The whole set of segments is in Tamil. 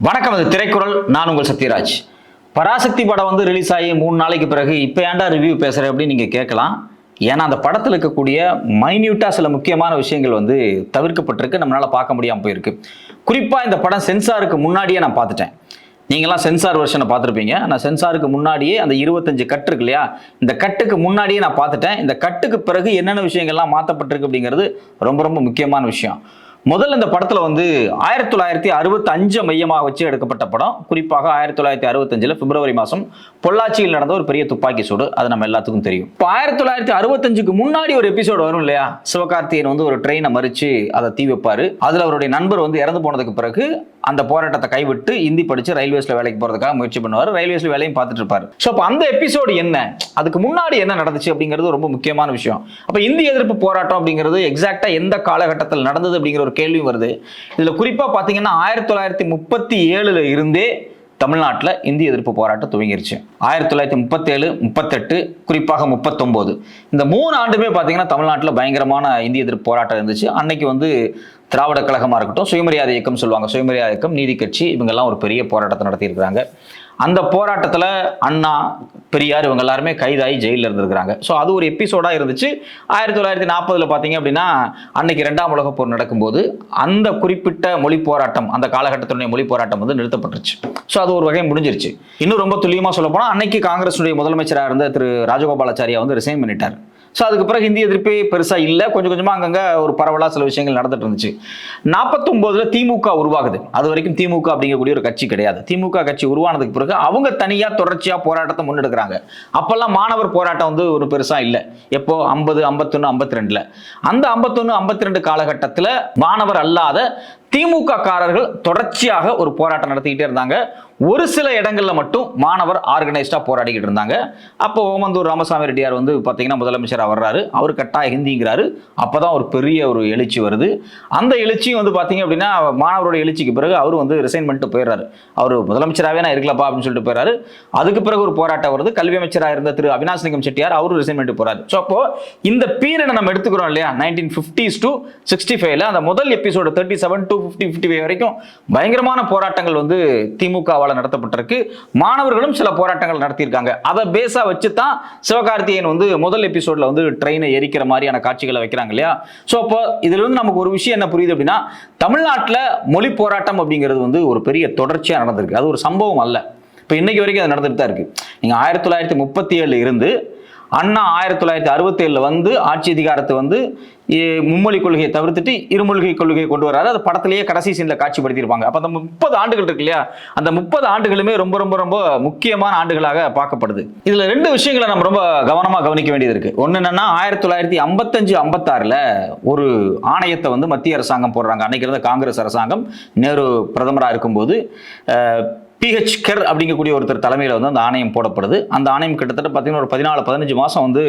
வணக்கம், அது திரைக்குறள். நான் உங்கள் சத்யராஜ். பராசக்தி படம் வந்து ரிலீஸ் ஆகி 3 நாளைக்கு பிறகு இப்போ ஏன்டா ரிவ்யூ பேசுகிறேன் அப்படின்னு நீங்கள் கேட்கலாம். ஏன்னா அந்த படத்தில் இருக்கக்கூடிய மைன்யூட்டாக சில முக்கியமான விஷயங்கள் வந்து தவிர்க்கப்பட்டிருக்கு, நம்மளால் பார்க்க முடியாமல் போயிருக்கு. குறிப்பாக இந்த படம் சென்சாருக்கு முன்னாடியே நான் பார்த்துட்டேன். நீங்களாம் சென்சார் வெர்ஷனை பார்த்துருப்பீங்க. நான் சென்சாருக்கு முன்னாடியே அந்த 25 கட்டு இருக்கு இல்லையா, இந்த கட்டுக்கு முன்னாடியே நான் பார்த்துட்டேன். இந்த கட்டுக்கு பிறகு என்னென்ன விஷயங்கள்லாம் மாற்றப்பட்டிருக்கு அப்படிங்கிறது ரொம்ப ரொம்ப முக்கியமான விஷயம். முதல்ல இந்த படத்துல வந்து 1965 மையமாக வச்சு எடுக்கப்பட்ட படம். குறிப்பாக 1965 பிப்ரவரி மாதம் பொள்ளாச்சியில் நடந்த ஒரு பெரிய துப்பாக்கி சூடு, அது நம்ம எல்லாத்துக்கும் தெரியும். இப்போ 1965க்கு முன்னாடி ஒரு எபிசோடு வரும் இல்லையா, சிவகார்த்திகேயன் வந்து ஒரு ட்ரெயினை மறிச்சு அதை தீ வைப்பாரு. அதுல அவருடைய நண்பர் வந்து இறந்து போனதுக்கு பிறகு அந்த போராட்டத்தை கைவிட்டு ஹிந்தி படிச்சு ரயில்வேஸ்ல வேலைக்கு போறதுக்காக முயற்சி பண்ணுவார். ரயில்வேஸ்ல வேலையும் பார்த்துட்டு இருப்பாரு. ஸோ அப்போ அந்த எபிசோடு என்ன, அதுக்கு முன்னாடி என்ன நடந்துச்சு அப்படிங்கிறது ரொம்ப முக்கியமான விஷயம். அப்போ இந்தி எதிர்ப்பு போராட்டம் அப்படிங்கிறது எக்ஸாக்டா எந்த காலகட்டத்தில் நடந்தது அப்படிங்கிற ஒரு கேள்வியும் வருது. இதுல குறிப்பா பாத்தீங்கன்னா 1937 இருந்தே தமிழ்நாட்டில் இந்தி எதிர்ப்பு போராட்டம் துவங்கிருச்சு. 1937, 38, குறிப்பாக 39 இந்த 3 ஆண்டுமே பார்த்தீங்கன்னா தமிழ்நாட்டில் பயங்கரமான இந்தி எதிர்ப்பு போராட்டம் இருந்துச்சு. அன்னைக்கு வந்து திராவிட கழகமாக இருக்கட்டும், சுயமரியாதை இயக்கம் சொல்லுவாங்க, சுயமரியாதை இயக்கம், நீதி கட்சி, இவங்கெல்லாம் ஒரு பெரிய போராட்டத்தை நடத்தியிருக்கிறாங்க. அந்த போராட்டத்தில் அண்ணா, பெரியார் இவங்க எல்லாருமே கைதாகி ஜெயிலில் இருந்திருக்கிறாங்க. ஸோ அது ஒரு எபிசோடாக இருந்துச்சு. 1940 பார்த்தீங்க அப்படின்னா அன்னைக்கு 2ஆம் உலகப் போர் நடக்கும்போது அந்த குறிப்பிட்ட மொழி போராட்டம், அந்த காலகட்டத்தினுடைய மொழி போராட்டம் வந்து நிறுத்தப்பட்டுருச்சு. ஸோ அது ஒரு வகை முடிஞ்சிருச்சு. இன்னும் ரொம்ப துல்லியமாக சொல்ல போனால் அன்னைக்கு காங்கிரஸுடைய முதலமைச்சராக இருந்த திரு ராஜகோபாலாச்சாரியா வந்து ரிசைன் பண்ணிட்டார். ஸோ அதுக்கு பிறகு இந்திய எதிர்ப்பே பெருசாக இல்லை, கொஞ்சம் கொஞ்சமாக அங்கங்கே ஒரு பரவலாக சில விஷயங்கள் நடந்துட்டு இருந்துச்சு. 49 திமுக உருவாகுது. அது வரைக்கும் திமுக அப்படிங்கக்கூடிய ஒரு கட்சி கிடையாது. திமுக கட்சி உருவானதுக்கு பிறகு அவங்க தனியாக தொடர்ச்சியாக போராட்டத்தை முன்னெடுக்கிறாங்க. அப்பெல்லாம் மாணவர் போராட்டம் வந்து ஒரு பெருசாக இல்லை. எப்போ 50, 51, 52 அந்த 51, 52 காலகட்டத்தில் மாணவர் அல்லாத திமுக காரர்கள் தொடர்ச்சியாக ஒரு போராட்டம் நடத்திக்கிட்டே இருந்தாங்க. ஒரு சில இடங்கள்ல மட்டும் மாணவர் ஆர்கனைஸ்டா போராடிக்கிட்டு இருந்தாங்க. அப்போ ஓமந்தூர் ராமசாமி ரெட்டியார் வந்து பார்த்தீங்கன்னா முதலமைச்சராக வர்றாரு. அவர் கட்டாய ஹிந்திங்கிறாரு. அப்போதான் ஒரு பெரிய ஒரு எழுச்சி வருது. அந்த எழுச்சியும் வந்து பார்த்தீங்க அப்படின்னா மாணவரோட எழுச்சிக்கு பிறகு அவர் வந்து ரிசைன் பண்ணிட்டு போயிடுறாரு. அவர் முதலமைச்சராகவே நான் இருக்கலப்பா அப்படின்னு சொல்லிட்டு போயிடுறாரு. அதுக்கு பிறகு ஒரு போராட்டம் வருது. கல்வி அமைச்சராக இருந்த திரு அவினாசிலிங்கம் செட்டியார் அவரும் ரிசைன் பண்ணிட்டு போறாரு. ஸோ அப்போ இந்த பீரியட் நம்ம எடுத்துக்கிறோம் இல்லையா, 1950s to 65 அந்த முதல் எபிசோடு 37 to 50 வரைக்கும் பயங்கரமான போராட்டங்கள் வந்து திமுக நடத்தப்பட்டிருக்கு. மாணவர்களும் சில போராட்டங்கள் நடத்தியிருக்காங்க. அதை பேஸா வச்சு தான் சிவகார்த்திகேயன் வந்து முதல் எபிசோட்ல வந்து ட்ரெயினை எரிக்கிற மாதிரியான காட்சிகளை வைக்கிறாங்க இல்லையா. ஸோ அப்போ இதுல இருந்து நமக்கு ஒரு விஷயம் என்ன புரியுது அப்படின்னா, தமிழ்நாட்டில் மொழி போராட்டம் அப்படிங்கிறது வந்து ஒரு பெரிய தொடர்ச்சியாக நடந்திருக்கு. அது ஒரு சம்பவம் அல்ல. இப்போ இன்னைக்கு வரைக்கும் அது நடந்துட்டு தான் இருக்கு. நீங்க 1937 இருந்து அண்ணா 1967 வந்து ஆட்சி அதிகாரத்தை வந்து மும்மொழி கொள்கையை தவிர்த்துட்டு இருமொழி கொள்கையை கொண்டு வராரு. அது படத்திலேயே கடைசி சீன்ல காட்சிப்படுத்தியிருப்பாங்க. அப்ப அந்த 30 ஆண்டுகள் இருக்கு இல்லையா, அந்த 30 ஆண்டுகளுமே ரொம்ப ரொம்ப ரொம்ப முக்கியமான ஆண்டுகளாக பார்க்கப்படுது. இதுல 2 விஷயங்களை நம்ம ரொம்ப கவனமா கவனிக்க வேண்டியது இருக்கு. ஒன்னு என்னன்னா 1955, 56 ஒரு ஆணையத்தை வந்து மத்திய அரசாங்கம் போடுறாங்க. அன்னைக்கு இருந்த காங்கிரஸ் அரசாங்கம் நேரு பிரதமராக இருக்கும்போது PH கெர் அப்படிங்கக்கூடிய ஒருத்தர் தலைமையில் வந்து அந்த ஆணையம் போடப்படுது. அந்த ஆணையம் கிட்டத்தட்ட பார்த்தீங்கன்னா ஒரு 14-15 மாதம் வந்து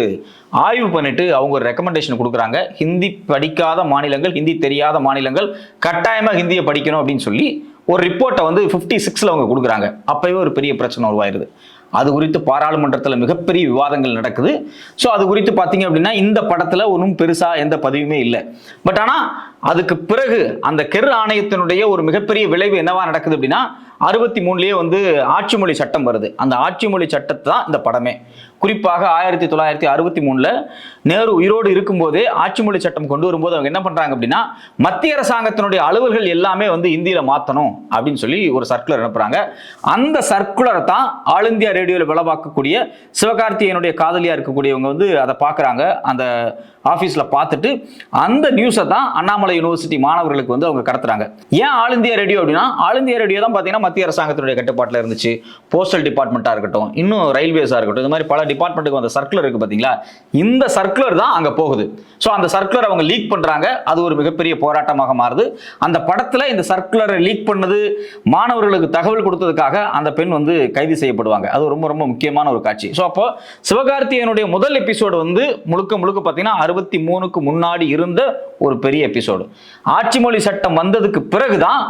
ஆய்வு பண்ணிட்டு அவங்க ஒரு ரெக்கமெண்டேஷன் கொடுக்குறாங்க. ஹிந்தி படிக்காத மாநிலங்கள், ஹிந்தி தெரியாத மாநிலங்கள் கட்டாயமாக ஹிந்தியை படிக்கணும் அப்படின்னு சொல்லி ஒரு ரிப்போர்ட்டை வந்து 56 அவங்க கொடுக்குறாங்க. அப்பவே ஒரு பெரிய பிரச்சனை உருவாயிருது. அது குறித்து பாராளுமன்றத்தில் மிகப்பெரிய விவாதங்கள் நடக்குது. ஸோ அது குறித்து பார்த்தீங்க அப்படின்னா இந்த படத்தில் ஒன்றும் பெருசாக எந்த பதிவுமே இல்லை. பட் ஆனால் அதுக்கு பிறகு அந்த கெர் ஆணையத்தினுடைய ஒரு மிகப்பெரிய விளைவு என்னவா நடக்குது அப்படின்னா 63 வந்து ஆட்சி மொழி சட்டம் வருது. அந்த ஆட்சி மொழி சட்டத்தை தான் இந்த படமே. குறிப்பாக 1963 நேரு உயிரோடு இருக்கும்போதே ஆட்சி மொழி சட்டம் கொண்டு வரும்போது அவங்க என்ன பண்றாங்க அப்படின்னா, மத்திய அரசாங்கத்தினுடைய அலுவல்கள் எல்லாமே வந்து இந்தியில மாற்றணும் அப்படின்னு சொல்லி ஒரு சர்க்குலர் அனுப்புறாங்க. அந்த சர்க்குலரை தான் ஆல் இந்தியா ரேடியோவில் வேலை பார்க்கக்கூடிய சிவகார்த்திகேயனுடைய காதலியா இருக்கக்கூடியவங்க வந்து அதை பார்க்குறாங்க. அந்த ஆஃபீஸில் பார்த்துட்டு அந்த நியூஸை தான் அண்ணாமலை யூனிவர்சிட்டி மாணவர்களுக்கு வந்து அவங்க கடத்துறாங்க. ஏன் ஆல் இந்தியா ரேடியோ அப்படின்னா, ஆல் இந்தியா ரேடியோ தான் பார்த்தீங்கன்னா மத்திய அரசாங்கத்தினுடைய கட்டுப்பாட்டில் இருந்துச்சு. போஸ்டல் டிபார்ட்மெண்ட்டாக இருக்கட்டும், இன்னும் ரயில்வேஸாக இருக்கட்டும், இந்த மாதிரி பல டிபார்ட்மெண்ட்டுக்கு அந்த சர்க்குலர் இருக்கு பார்த்தீங்களா, இந்த சர்க்குலர் தான் அங்கே போகுது. ஸோ அந்த சர்க்குலர் அவங்க லீக் பண்ணுறாங்க. அது ஒரு மிகப்பெரிய போராட்டமாக மாறுது. அந்த படத்தில் இந்த சர்க்குலரை லீக் பண்ணது, மாணவர்களுக்கு தகவல் கொடுத்ததுக்காக அந்த பெண் வந்து கைது செய்யப்படுவாங்க. அது ரொம்ப ரொம்ப முக்கியமான ஒரு காட்சி. ஸோ அப்போ சிவகார்த்திகேயனுடைய முதல் எபிசோடு வந்து முழுக்க முழுக்க பார்த்தீங்கன்னா 63க்கு முன்னாடி இருந்த ஒரு பெரிய எபிசோடு. ஆட்சி மொழி சட்டம் வந்ததுக்கு பிறகுதான்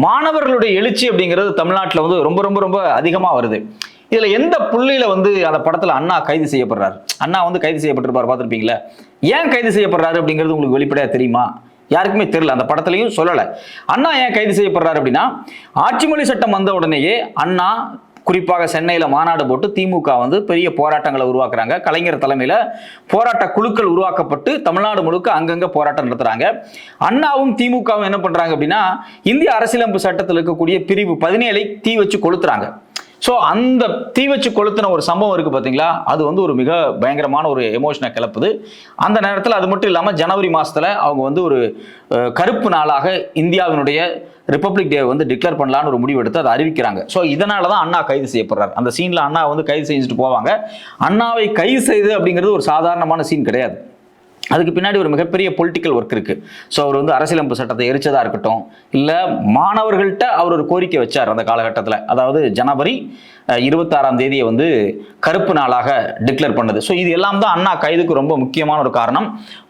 மாணவர்களுடைய எழுச்சி அப்படிங்கிறது தமிழ்நாட்டில் வந்து ரொம்ப ரொம்ப ரொம்ப அதிகமாக வருது. இதுல எந்த புள்ளியில வந்து அந்த படத்துல அண்ணா கைது செய்யப்படுறாரு? அண்ணா வந்து கைது செய்யப்பட்டிருப்பாரு, பார்த்துருப்பீங்களா? ஏன் கைது செய்யப்படுறாரு அப்படிங்கிறது உங்களுக்கு வெளிப்படையா தெரியுமா? யாருக்குமே தெரியல, அந்த படத்துலையும் சொல்லலை. அண்ணா ஏன் கைது செய்யப்படுறாரு அப்படின்னா, ஆட்சி மொழி சட்டம் வந்த உடனேயே அண்ணா குறிப்பாக சென்னையில் மாநாடு போட்டு திமுக வந்து பெரிய போராட்டங்களை உருவாக்குறாங்க. கலைஞர் தலைமையில் போராட்ட குழுக்கள் உருவாக்கப்பட்டு தமிழ்நாடு முழுக்க அங்கங்கே போராட்டம் நடத்துறாங்க. அண்ணாவும் திமுகவும் என்ன பண்றாங்க அப்படின்னா, இந்திய அரசியலமைப்பு சட்டத்தில் இருக்கக்கூடிய பிரிவு 17 தீ வச்சு கொளுத்துறாங்க. ஸோ அந்த தீ வச்சு கொளுத்தின ஒரு சம்பவம் இருக்குது பார்த்தீங்களா, அது வந்து ஒரு மிக பயங்கரமான ஒரு எமோஷனை கிளப்புது. அந்த நேரத்தில் அது மட்டும் இல்லாமல் ஜனவரி மாதத்தில் அவங்க வந்து ஒரு கருப்பு நாளாக இந்தியாவினுடைய ரிப்பப்ளிக் டே வந்து டிக்ளேர் பண்ணலான்னு ஒரு முடிவு எடுத்து அதை அறிவிக்கிறாங்க. ஸோ இதனால தான் அண்ணா கைது செய்யப்படுறார். அந்த சீனில் அண்ணா வந்து கைது செஞ்சுட்டு போவாங்க. அண்ணாவை கைது செய்து அப்படிங்கிறது ஒரு சாதாரணமான சீன் கிடையாது. அதுக்கு பின்னாடி ஒரு மிகப்பெரிய பொலிட்டிக்கல் ஒர்க் இருக்குது. ஸோ அவர் வந்து அரசியலமைப்பு சட்டத்தை எரிச்சதாக இருக்கட்டும், இல்லை மாணவர்கள்ட்ட அவர் ஒரு கோரிக்கை வச்சார் அந்த காலகட்டத்தில். அதாவது ஜனவரி 26ஆம் தேதியை வந்து கருப்பு நாளாக டிக்ளேர் பண்ணது. ஸோ இது எல்லாம் தான் அண்ணா கைதுக்கு ரொம்ப முக்கியமான ஒரு காரணம்.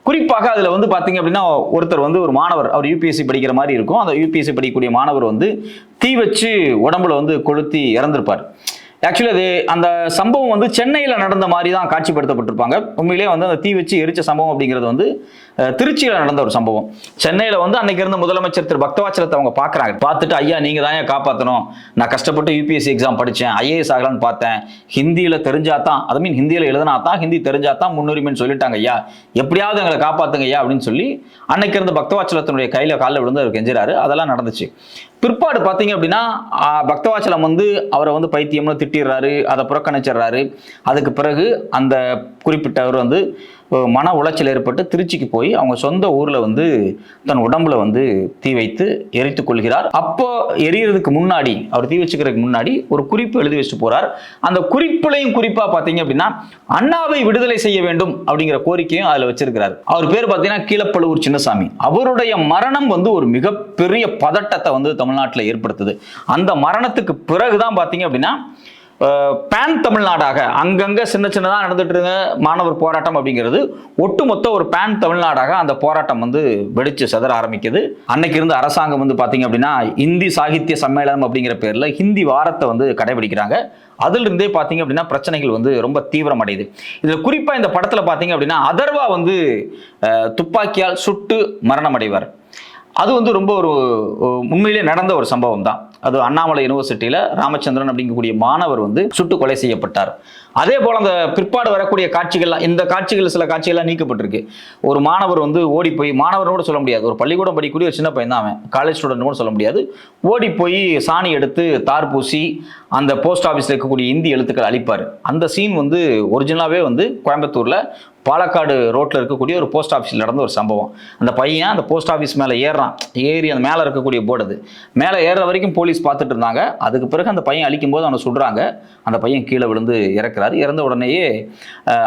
குறிப்பாக அதில் வந்து பார்த்தீங்க அப்படின்னா, ஒருத்தர் வந்து ஒரு மாணவர், அவர் யூபிஎஸ்சி படிக்கிற மாதிரி இருக்கும். அந்த யூபிஎஸ்சி படிக்கக்கூடிய மாணவர் வந்து தீ வச்சு உடம்புல வந்து கொளுத்தி இறந்திருப்பார். ஆக்சுவலி அது அந்த சம்பவம் வந்து சென்னையில் நடந்த மாதிரி தான் காட்சிப்படுத்தப்பட்டிருப்பாங்க. உண்மையிலேயே வந்து அந்த தீ வச்சு எரிச்ச சம்பவம் அப்படிங்கிறது வந்து திருச்சியில் நடந்த ஒரு சம்பவம். சென்னையில் வந்து அன்னைக்கு இருந்த முதலமைச்சர் திரு பக்தவாச்சலத்தை அவங்க பார்க்குறாங்க. பார்த்துட்டு, ஐயா நீங்கள் தான் காப்பாற்றணும், நான் கஷ்டப்பட்டு யூபிஎஸ்சி எக்ஸாம் படித்தேன், ஐஏஎஸ் ஆகலான்னு பார்த்தேன், ஹிந்தியில் தெரிஞ்சாதான், அது மீன் ஹிந்தியில் எழுதினா தான், ஹிந்தி தெரிஞ்சாதான் முன்னுரிமைன்னு சொல்லிட்டாங்க ஐயா, எப்படியாவது எங்களை காப்பாற்றுங்க ஐயா அப்படின்னு சொல்லி அன்னைக்கு இருந்த பக்தவாச்சலத்தினுடைய காலில் விழுந்து அவர் கெஞ்சிறாரு. அதெல்லாம் நடந்துச்சு. பிற்பாடு பார்த்தீங்க அப்படின்னா, பக்தவாச்சலம் வந்து அவரை வந்து பைத்தியம்னு திட்டிடுறாரு, அதை புறக்கணிச்சிடுறாரு. அதுக்கு பிறகு அந்த குறிப்பிட்டவர் வந்து மன உளைச்சல் ஏற்பட்டு திருச்சிக்கு போய் அவங்க சொந்த ஊரில் வந்து தன் உடம்புல வந்து தீ வைத்து எரித்து கொள்கிறார். அப்போ எரியறதுக்கு முன்னாடி, அவர் தீ வச்சுக்கிறதுக்கு முன்னாடி ஒரு குறிப்பு எழுதி வச்சுட்டு போறார். அந்த குறிப்புலையும் குறிப்பாக பார்த்தீங்க அப்படின்னா, அண்ணாவை விடுதலை செய்ய வேண்டும் அப்படிங்கிற கோரிக்கையும் அதில் வச்சிருக்கிறார். அவர் பேர் பார்த்தீங்கன்னா கீழப்பழுவூர் சின்னசாமி. அவருடைய மரணம் வந்து ஒரு மிகப்பெரிய பதட்டத்தை வந்து தமிழ்நாட்டில் ஏற்படுத்துது. அந்த மரணத்துக்கு பிறகுதான் பார்த்தீங்க அப்படின்னா, பேன் தமிழ்நாடாக அங்கங்க சின்ன சின்னதாக நடந்துட்டு இருந்த மாணவர் போராட்டம் அப்படிங்கிறது ஒட்டுமொத்த ஒரு பேன் தமிழ்நாடாக அந்த போராட்டம் வந்து வெடிச்சு செதற ஆரம்பிக்குது. அன்னைக்கு இருந்த அரசாங்கம் வந்து பார்த்தீங்க அப்படின்னா, இந்தி சாகித்ய சம்மேளனம் அப்படிங்கிற பேர்ல ஹிந்தி வாரத்தை வந்து கடைபிடிக்கிறாங்க. அதுல இருந்தே பார்த்தீங்க அப்படின்னா பிரச்சனைகள் வந்து ரொம்ப தீவிரம் அடையுது. இதுல குறிப்பா இந்த படத்துல பார்த்தீங்க அப்படின்னா, அதர்வா வந்து துப்பாக்கியால் சுட்டு மரணம் அடைவார். அது வந்து ரொம்ப ஒரு உண்மையிலே நடந்த ஒரு சம்பவம் தான். அது அண்ணாமலை யூனிவர்சிட்டியில் ராமச்சந்திரன் அப்படிங்கக்கூடிய மாணவர் வந்து சுட்டு கொலை செய்யப்பட்டார். அதே போல் அந்த பிற்பாடு வரக்கூடிய காட்சிகள்லாம், இந்த காட்சிகள் சில காட்சிகள்லாம் நீக்கப்பட்டிருக்கு. ஒரு மாணவர் வந்து ஓடி போய், மாணவரோட சொல்ல முடியாது, ஒரு பள்ளிக்கூடம் படிக்கக்கூடிய ஒரு சின்ன பையன் தான் அவன், காலேஜ் ஸ்டூடெண்ட் கூட சொல்ல முடியாது, ஓடி போய் சாணி எடுத்து தார் பூசி அந்த போஸ்ட் ஆஃபீஸில் இருக்கக்கூடிய இந்தி எழுத்துக்கள் அழிப்பார். அந்த சீன் வந்து ஒரிஜினலாகவே வந்து கோயம்புத்தூரில் பாலக்காடு ரோட்டில் இருக்கக்கூடிய ஒரு போஸ்ட் ஆஃபீஸில் நடந்த ஒரு சம்பவம். அந்த பையன் அந்த போஸ்ட் ஆஃபீஸ் மேலே ஏறி அந்த மேலே இருக்கக்கூடிய போர்டு, அது மேலே ஏறுற வரைக்கும் போலீஸ் பார்த்துட்டு இருந்தாங்க. அதுக்கு பிறகு அந்த பையன் அழிக்கும் போது அவனை சுடுறாங்க. அந்த பையன் கீழே விழுந்து இறக்குறாரு. இறந்த உடனேயே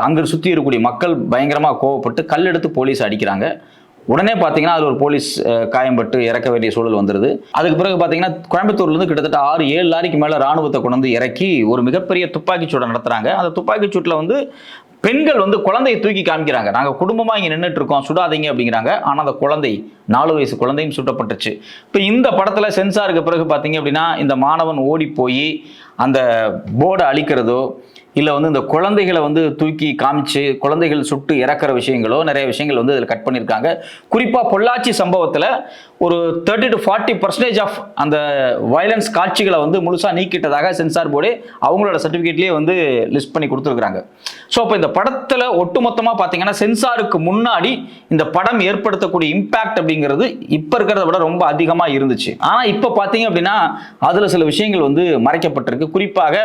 அங்கே சுற்றி இருக்கக்கூடிய மக்கள் பயங்கரமாக கோவப்பட்டு கல் எடுத்து போலீஸ் அடிக்கிறாங்க. உடனே பார்த்தீங்கன்னா அதில் ஒரு போலீஸ் காயம்பட்டு இறக்க வேண்டிய சூழல் வந்துடுது. அதுக்கு பிறகு பார்த்தீங்கன்னா கோயம்புத்தூர்லேருந்து கிட்டத்தட்ட 6-7 லாரிக்கு மேலே ராணுவத்தை கொண்டு வந்து இறக்கி ஒரு மிகப்பெரிய துப்பாக்கிச்சூடை நடத்துகிறாங்க. அந்த துப்பாக்கிச்சூட்டில் வந்து பெண்கள் வந்து குழந்தையை தூக்கி காமிக்கிறாங்க, நாங்கள் குடும்பமாக இங்கே நின்றுட்டு இருக்கோம், சுடாதீங்க அப்படிங்கிறாங்க. ஆனால் அந்த குழந்தை 4 வயசு குழந்தையும் சுட்டப்பட்டுச்சு. இப்போ இந்த படத்தில் சென்சாருக்கு பிறகு பார்த்தீங்க அப்படின்னா, இந்த மாணவன் ஓடி போய் அந்த போர்டை அழிக்கிறதோ, இல்லை வந்து இந்த குழந்தைகளை வந்து தூக்கி காமிச்சு குழந்தைகள் சுட்டு இறக்குற விஷயங்களோ, நிறைய விஷயங்கள் வந்து இதில் கட் பண்ணியிருக்காங்க. குறிப்பாக பொள்ளாச்சி சம்பவத்தில் ஒரு 30 to 40% ஆஃப் அந்த வயலன்ஸ் காட்சிகளை வந்து முழுசாக நீக்கிட்டதாக சென்சார் போர்டே அவங்களோட சர்டிஃபிகேட்லேயே வந்து லிஸ்ட் பண்ணி கொடுத்துருக்குறாங்க. ஸோ அப்போ இந்த படத்தில் ஒட்டுமொத்தமாக பார்த்தீங்கன்னா, சென்சாருக்கு முன்னாடி இந்த படம் ஏற்படுத்தக்கூடிய இம்பேக்ட் அப்படிங்கிறது இப்போ இருக்கிறத விட ரொம்ப அதிகமாக இருந்துச்சு. ஆனால் இப்போ பார்த்தீங்க அப்படின்னா, அதில் சில விஷயங்கள் வந்து மறைக்கப்பட்டிருக்கு. குறிப்பாக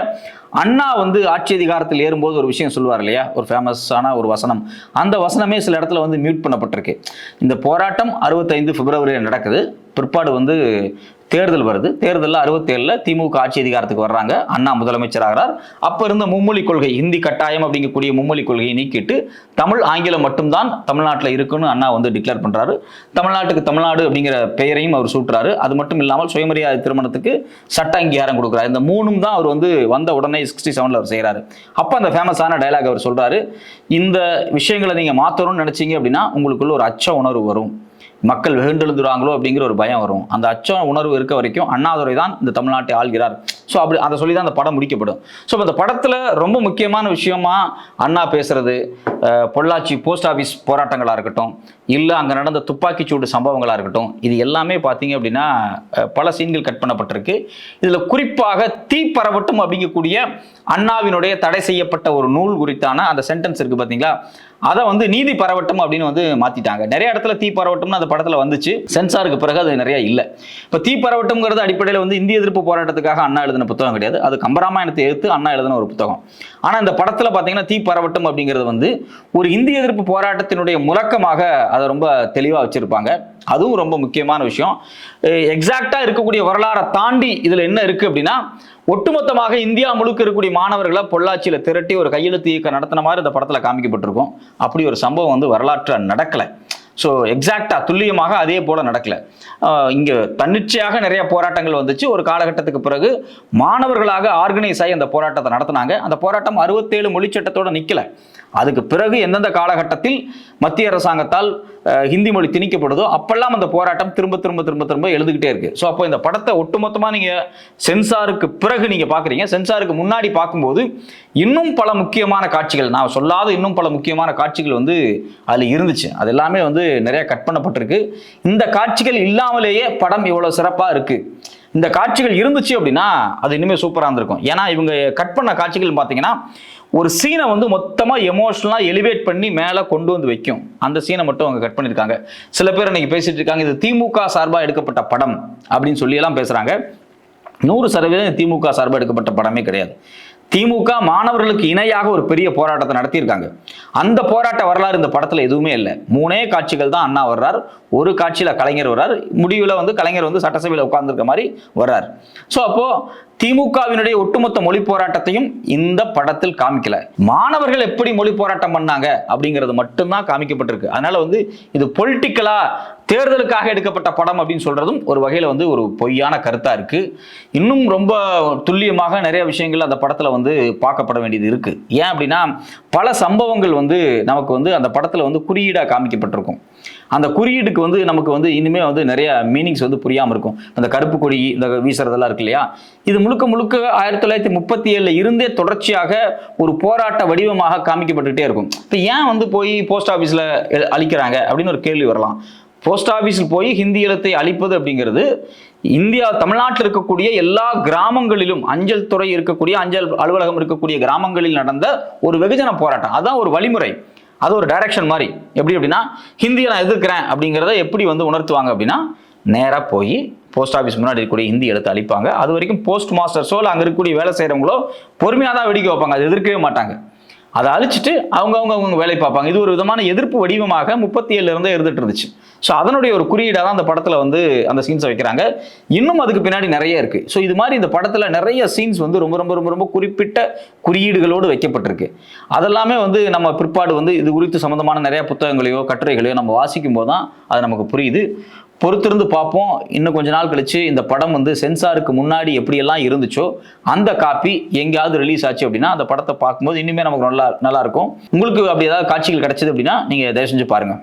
அண்ணா வந்து ஆட்சி அதிகாரத்தில் ஏறும்போது ஒரு விஷயம் சொல்லுவார் இல்லையா, ஒரு ஃபேமஸான ஒரு வசனம். அந்த வசனமே சில இடத்துல வந்து மியூட் பண்ணப்பட்டிருக்கு. இந்த போராட்டம் 65 பிப்ரவரியில் நடக்குது. பிற்பாடு வந்து தேர்தல் வருது. தேர்தலில் 67 திமுக ஆட்சி அதிகாரத்துக்கு வர்றாங்க. அண்ணா முதலமைச்சர் ஆகிறார். அப்போ இருந்த மும்மொழி கொள்கை, ஹிந்தி கட்டாயம் அப்படிங்கக்கூடிய மும்மொழி கொள்கையை நீக்கிட்டு தமிழ் ஆங்கிலம் மட்டும்தான் தமிழ்நாட்டில் இருக்குன்னு அண்ணா வந்து டிக்ளேர் பண்ணுறாரு. தமிழ்நாட்டுக்கு தமிழ்நாடு அப்படிங்கிற பெயரையும் அவர் சூட்டுறாரு. அது மட்டும் இல்லாமல் சுயமரியாதை திருமணத்துக்கு சட்ட அங்கீகாரம் கொடுக்குறாரு. இந்த மூணும் தான் அவர் வந்து வந்த உடனே 67 அவர் செய்கிறாரு. அப்போ அந்த ஃபேமஸான டைலாக் அவர் சொல்கிறாரு, இந்த விஷயங்களை நீங்கள் மாற்றணும்னு நினச்சிங்க அப்படின்னா உங்களுக்குள்ள ஒரு அச்ச உணர்வு வரும். மக்கள் வெகுண்டெழுந்துருவாங்களோ அப்படிங்கிற ஒரு பயம் வரும். அந்த அச்ச உணர்வு இருக்க வரைக்கும் அண்ணாதுரை தான் இந்த தமிழ்நாட்டை ஆள்கிறார். ஸோ அப்படி அதை சொல்லி தான் அந்த படம் முடிக்கப்படும். ஸோ இந்த படத்தில் ரொம்ப முக்கியமான விஷயமா அண்ணா பேசுறது, பொள்ளாச்சி போஸ்ட் ஆஃபீஸ் போராட்டங்களாக இருக்கட்டும், இல்லை அங்கே நடந்த துப்பாக்கிச்சூடு சம்பவங்களாக இருக்கட்டும், இது எல்லாமே பார்த்தீங்க அப்படின்னா பல சீன்கள் கட் பண்ணப்பட்டிருக்கு. இதில் குறிப்பாக தீ பரவட்டும் அப்படிங்கக்கூடிய அண்ணாவினுடைய தடை செய்யப்பட்ட ஒரு நூல் குறித்தான அந்த சென்டென்ஸ் இருக்கு பார்த்தீங்களா, அதை வந்து நீதி பரவட்டும் அப்படின்னு வந்து மாத்திட்டாங்க. நிறைய இடத்துல தீ பரவட்டும்னு அந்த படத்தில் வந்துச்சு, சென்சாருக்கு பிறகு அது நிறைய இல்லை. இப்போ தீ பரவட்டும்ங்கிறது அடிப்படையில் வந்து இந்திய எதிர்ப்பு போராட்டத்துக்காக அண்ணா எழுதின புத்தகம் கிடையாது, அது கம்பராமாயணத்தை எடுத்து அண்ணா எழுதின ஒரு புத்தகம். ஆனால் இந்த படத்தில் பார்த்தீங்கன்னா தீ பரவட்டும் அப்படிங்கிறது வந்து ஒரு இந்திய எதிர்ப்பு போராட்டத்தினுடைய முழக்கமாக அதை ரொம்ப தெளிவாக வச்சிருப்பாங்க. அதுவும் ரொம்ப முக்கியமான விஷயம். எக்ஸாக்டா இருக்கக்கூடிய வரலாறை தாண்டி இதில் என்ன இருக்கு அப்படின்னா, ஒட்டுமொத்தமாக இந்தியா முழுக்க இருக்கக்கூடிய மாணவர்களை பொள்ளாச்சியில திரட்டி ஒரு கையெழுத்து இயக்கம் நடத்தின மாதிரி இந்த படத்தில் காமிக்கப்பட்டிருக்கும். அப்படி ஒரு சம்பவம் வந்து வரலாற்றில் நடக்கலை. ஸோ எக்ஸாக்டா துல்லியமாக அதே போல நடக்கல. இங்கே தன்னிச்சையாக நிறைய போராட்டங்கள் வந்துச்சு. ஒரு காலகட்டத்துக்கு பிறகு மாணவர்களாக ஆர்கனைஸ் ஆகி அந்த போராட்டத்தை நடத்தினாங்க. அந்த போராட்டம் 67 மொழி சட்டத்தோடு நிற்கல. அதுக்கு பிறகு எந்தெந்த காலகட்டத்தில் மத்திய அரசாங்கத்தால் ஹிந்தி மொழி திணிக்கப்படுதோ அப்பெல்லாம் அந்த போராட்டம் திரும்ப திரும்ப திரும்ப திரும்ப எழுதுகிட்டே இருக்கு. ஸோ அப்போ இந்த படத்தை ஒட்டுமொத்தமாக நீங்கள் சென்சாருக்கு பிறகு நீங்கள் பார்க்குறீங்க. சென்சாருக்கு முன்னாடி பார்க்கும்போது இன்னும் பல முக்கியமான காட்சிகள், நான் சொல்லாத இன்னும் பல முக்கியமான காட்சிகள் வந்து அதில் இருந்துச்சு. அது எல்லாமே வந்து நிறைய கட் பண்ணப்பட்டிருக்கு. இந்த காட்சிகள் இல்லாமலேயே படம் இவ்வளோ சிறப்பாக இருக்கு. இந்த காட்சிகள் இருந்துச்சு அப்படின்னா அது இனிமேல் சூப்பராக இருந்திருக்கும். ஏன்னா இவங்க கட் பண்ண காட்சிகள் பார்த்தீங்கன்னா ஒரு சீனை வந்து மொத்தமாக எமோஷனலாக எலிவேட் பண்ணி மேலே கொண்டு வந்து வைக்கும். அந்த சீனை மட்டும் அவங்க கட் பண்ணியிருக்காங்க. சில பேர் இன்னைக்கு பேசிட்டு இருக்காங்க, இது திமுக சார்பாக எடுக்கப்பட்ட படம் அப்படின்னு சொல்லியெல்லாம் பேசுகிறாங்க. 100% திமுக சார்பாக எடுக்கப்பட்ட படமே கிடையாது. திமுக மாணவர்களுக்கு இணையாக ஒரு பெரிய போராட்டத்தை நடத்தியிருக்காங்க. அந்த போராட்ட வரலாறு இந்த படத்தில் எதுவுமே இல்லை. 3 காட்சிகள் தான் அண்ணா வர்றார், ஒரு காட்சியில் கலைஞர் வர்றார், முடிவில் வந்து கலைஞர் வந்து சட்டசபையில் உட்கார்ந்துருக்க மாதிரி வர்றார். ஸோ அப்போ திமுகவினுடைய ஒட்டுமொத்த மொழி போராட்டத்தையும் இந்த படத்தில் காமிக்கல. மாணவர்கள் எப்படி மொழி போராட்டம் பண்ணாங்க அப்படிங்கிறது மட்டும்தான் காமிக்கப்பட்டிருக்கு. அதனால வந்து இது பொலிட்டிக்கலா தேர்தலுக்காக எடுக்கப்பட்ட படம் அப்படின்னு சொல்றதும் ஒரு வகையில் வந்து ஒரு பொய்யான கருத்தா இருக்கு. இன்னும் ரொம்ப துல்லியமாக நிறைய விஷயங்கள் அந்த படத்துல வந்து பார்க்கப்பட வேண்டியது இருக்கு. ஏன் அப்படின்னா பல சம்பவங்கள் வந்து நமக்கு வந்து அந்த படத்துல வந்து குறியீடா காமிக்கப்பட்டிருக்கும். அந்த குறியீடுக்கு வந்து நமக்கு வந்து இனிமே வந்து நிறைய மீனிங்ஸ் வந்து புரியாமல் இருக்கும். அந்த கருப்பு கொடி இந்த வீசுறதெல்லாம் இருக்கு இல்லையா, இது முழுக்க முழுக்க 1937 இருந்தே தொடர்ச்சியாக ஒரு போராட்ட வடிவமாக காமிக்கப்பட்டுக்கிட்டே இருக்கும். இப்போ ஏன் வந்து போய் போஸ்ட் ஆஃபீஸில் அழிக்கிறாங்க அப்படின்னு ஒரு கேள்வி வரலாம். போஸ்ட் ஆஃபீஸில் போய் ஹிந்தி எழுத்தை அழிப்பது அப்படிங்கிறது இந்தியா தமிழ்நாட்டில் இருக்கக்கூடிய எல்லா கிராமங்களிலும் அஞ்சல் துறை இருக்கக்கூடிய அஞ்சல் அலுவலகம் இருக்கக்கூடிய கிராமங்களில் நடந்த ஒரு வெகுஜன போராட்டம். அதுதான் ஒரு வழிமுறை, அது ஒரு டைரக்ஷன் மாதிரி. எப்படி அப்படின்னா ஹிந்தியை நான் எதிர்க்கிறேன் அப்படிங்கிறத எப்படி வந்து உணர்த்துவாங்க அப்படின்னா, நேராக போய் போஸ்ட் ஆஃபீஸ் முன்னாடி இருக்கக்கூடிய ஹிந்தி எழுத்து அழிப்பாங்க. அது வரைக்கும் போஸ்ட் மாஸ்டர்ஸோ இல்லை அங்கே இருக்கக்கூடிய வேலை செய்கிறவங்களோ பொறுமையாக தான் வெடிக்க வைப்பாங்க, அது எதிர்க்கவே மாட்டாங்க. அதை அழிச்சிட்டு அவங்க வேலை பார்ப்பாங்க. இது ஒரு விதமான எதிர்ப்பு வடிவமாக 37 இருந்தே இருந்துட்டு இருந்துச்சு. ஸோ அதனுடைய ஒரு குறியீடாக தான் அந்த படத்தில் வந்து அந்த சீன்ஸை வைக்கிறாங்க. இன்னும் அதுக்கு பின்னாடி நிறைய இருக்கு. ஸோ இது மாதிரி இந்த படத்தில் நிறைய சீன்ஸ் வந்து ரொம்ப ரொம்ப ரொம்ப ரொம்ப குறிப்பிட்ட குறியீடுகளோடு வைக்கப்பட்டிருக்கு. அதெல்லாமே வந்து நம்ம பிற்பாடு வந்து இது குறித்து சம்மந்தமான நிறைய புத்தகங்களையோ கட்டுரைகளையோ நம்ம வாசிக்கும் போது தான் அது நமக்கு புரியுது. பொறுத்திருந்து பார்ப்போம். இன்னும் கொஞ்ச நாள் கழிச்சு இந்த படம் வந்து சென்சாருக்கு முன்னாடி எப்படியெல்லாம் இருந்துச்சோ அந்த காப்பி எங்கேயாவது ரிலீஸ் ஆச்சு அப்படின்னா அந்த படத்தை பார்க்கும்போது இனிமேல் நமக்கு நல்லா இருக்கும். உங்களுக்கு அப்படி ஏதாவது காட்சிகள் கிடைச்சது அப்படின்னா நீங்கள் தயவு செஞ்சு பாருங்கள்.